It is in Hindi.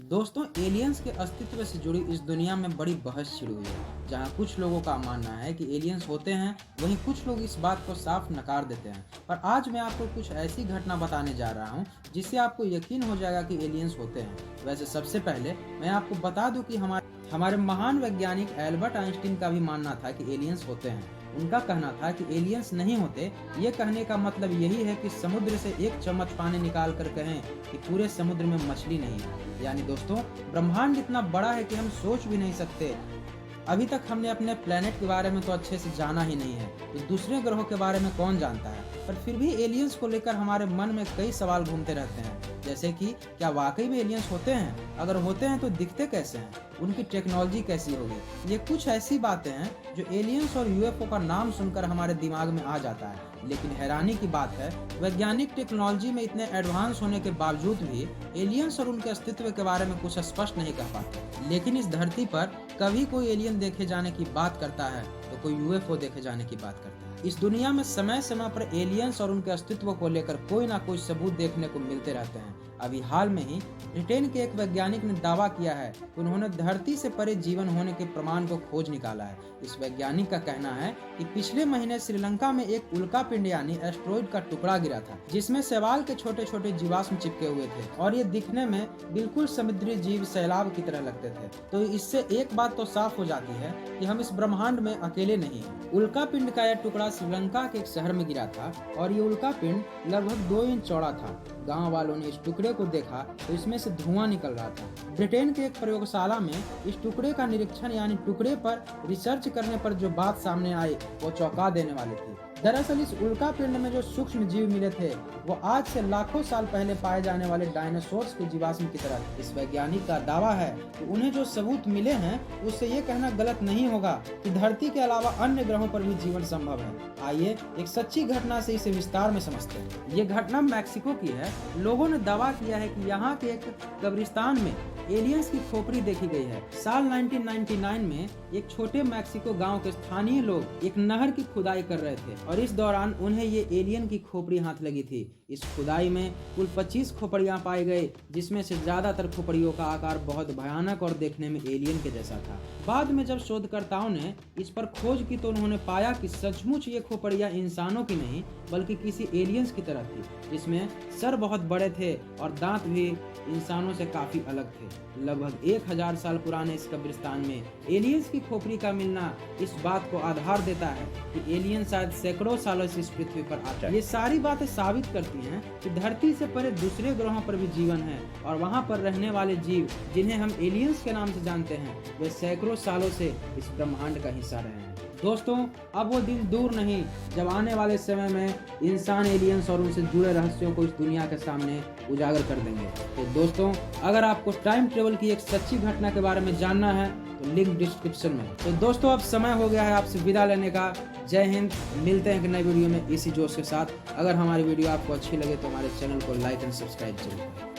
दोस्तों, एलियंस के अस्तित्व से जुड़ी इस दुनिया में बड़ी बहस छिड़ी हुई है। जहां कुछ लोगों का मानना है कि एलियंस होते हैं, वहीं कुछ लोग इस बात को साफ नकार देते हैं। पर आज मैं आपको कुछ ऐसी घटना बताने जा रहा हूं जिससे आपको यकीन हो जाएगा कि एलियंस होते हैं। वैसे सबसे पहले मैं आपको बता दूं कि हमारे महान वैज्ञानिक एल्बर्ट आइंस्टीन का भी मानना था कि एलियंस होते हैं। उनका कहना था कि एलियंस नहीं होते। ये कहने का मतलब यही है कि समुद्र से एक चम्मच पानी निकाल कर कहें कि पूरे समुद्र में मछली नहीं है। यानी दोस्तों, ब्रह्मांड इतना बड़ा है कि हम सोच भी नहीं सकते। अभी तक हमने अपने प्लेनेट के बारे में तो अच्छे से जाना ही नहीं है, तो दूसरे ग्रहों के बारे में कौन जानता है। पर फिर भी एलियंस को लेकर हमारे मन में कई सवाल घूमते रहते हैं, जैसे कि क्या वाकई में एलियंस होते हैं? अगर होते हैं तो दिखते कैसे हैं? उनकी टेक्नोलॉजी कैसी होगी? ये कुछ ऐसी बातें हैं जो एलियंस और यूएफओ का नाम सुनकर हमारे दिमाग में आ जाता है। लेकिन हैरानी की बात है, वैज्ञानिक टेक्नोलॉजी में इतने एडवांस होने के बावजूद भी एलियंस और उनके अस्तित्व के बारे में कुछ स्पष्ट नहीं कह पाते। लेकिन इस धरती पर कभी कोई एलियन देखे जाने की बात करता है तो कोई यूएफओ देखे जाने की बात करता है। इस दुनिया में समय समय पर एलियंस और उनके अस्तित्व को लेकर कोई ना कोई सबूत देखने को मिलते रहते हैं। अभी हाल में ही ब्रिटेन के एक वैज्ञानिक ने दावा किया है कि उन्होंने धरती से परे जीवन होने के प्रमाण को खोज निकाला है। इस वैज्ञानिक का कहना है कि पिछले महीने श्रीलंका में एक उल्कापिंड यानी एस्ट्रॉइड का टुकड़ा गिरा था, जिसमें शैवाल के छोटे छोटे जीवाश्म चिपके हुए थे और ये दिखने में बिल्कुल समुद्री जीव सैलाब की तरह लगते थे। तो इससे एक बात तो साफ हो जाती है कि हम इस ब्रह्मांड में अकेले नहीं हैं। उल्कापिंड का यह टुकड़ा श्रीलंका के एक शहर में गिरा था और ये उल्कापिंड लगभग 2 इंच चौड़ा था। गांव वालों ने इस टुकड़े को देखा तो इसमें से धुआं निकल रहा था। ब्रिटेन के एक प्रयोगशाला में इस टुकड़े का निरीक्षण यानी टुकड़े पर रिसर्च करने पर जो बात सामने आई वो चौंका देने वाली थी। दरअसल इस उल्कापिंड में जो सूक्ष्म जीव मिले थे वो आज से लाखों साल पहले पाए जाने वाले डायनासोर्स के जीवाश्म की तरह थे। इस वैज्ञानिक का दावा है कि उन्हें जो सबूत मिले हैं उससे ये कहना गलत नहीं होगा कि धरती के अलावा अन्य ग्रहों पर भी जीवन संभव है। आइए एक सच्ची घटना से इसे विस्तार में समझते हैं। ये घटना मैक्सिको की है। लोगों ने दावा किया है कि यहाँ के एक कब्रिस्तान में एलियंस की खोपड़ी देखी गई है। साल 1999 में एक छोटे मैक्सिको गांव के स्थानीय लोग एक नहर की खुदाई कर रहे थे और इस दौरान उन्हें ये एलियन की खोपड़ी हाथ लगी थी। इस खुदाई में कुल 25 खोपड़ियां पाई गई, जिसमें से ज्यादातर खोपड़ियों का आकार बहुत भयानक और देखने में एलियन के जैसा था। बाद में जब शोधकर्ताओं ने इस पर खोज की तो उन्होंने पाया कि सचमुच ये खोपड़ियां इंसानों की नहीं बल्कि किसी एलियंस की तरह थी, जिसमें सर बहुत बड़े थे और दांत भी इंसानों से काफी अलग थे। लगभग 1000 साल पुराने इस कब्रिस्तान में एलियंस की खोपड़ी का मिलना इस बात को आधार देता है कि एलियन शायद सैकड़ों सालों से इस पृथ्वी पर आ चुके। ये सारी बातें साबित करती हैं कि धरती से परे दूसरे ग्रहों पर भी जीवन है और वहां पर रहने वाले जीव जिन्हें हम एलियंस के नाम से जानते हैं वे सैकड़ों सालों से इस ब्रह्मांड का हिस्सा रहे हैं। दोस्तों, अब वो दिन दूर नहीं जब आने वाले समय में इंसान एलियंस और उनसे जुड़े रहस्यों को इस दुनिया के सामने उजागर कर देंगे। तो दोस्तों, अगर आपको टाइम ट्रेवल की एक सच्ची घटना के बारे में जानना है तो लिंक डिस्क्रिप्शन में। तो दोस्तों, अब समय हो गया है आपसे विदा लेने का। जय हिंद। मिलते हैं एक नई वीडियो में इसी जोश के साथ। अगर हमारी वीडियो आपको अच्छी लगे तो हमारे चैनल को लाइक एंड सब्सक्राइब जरूर करें।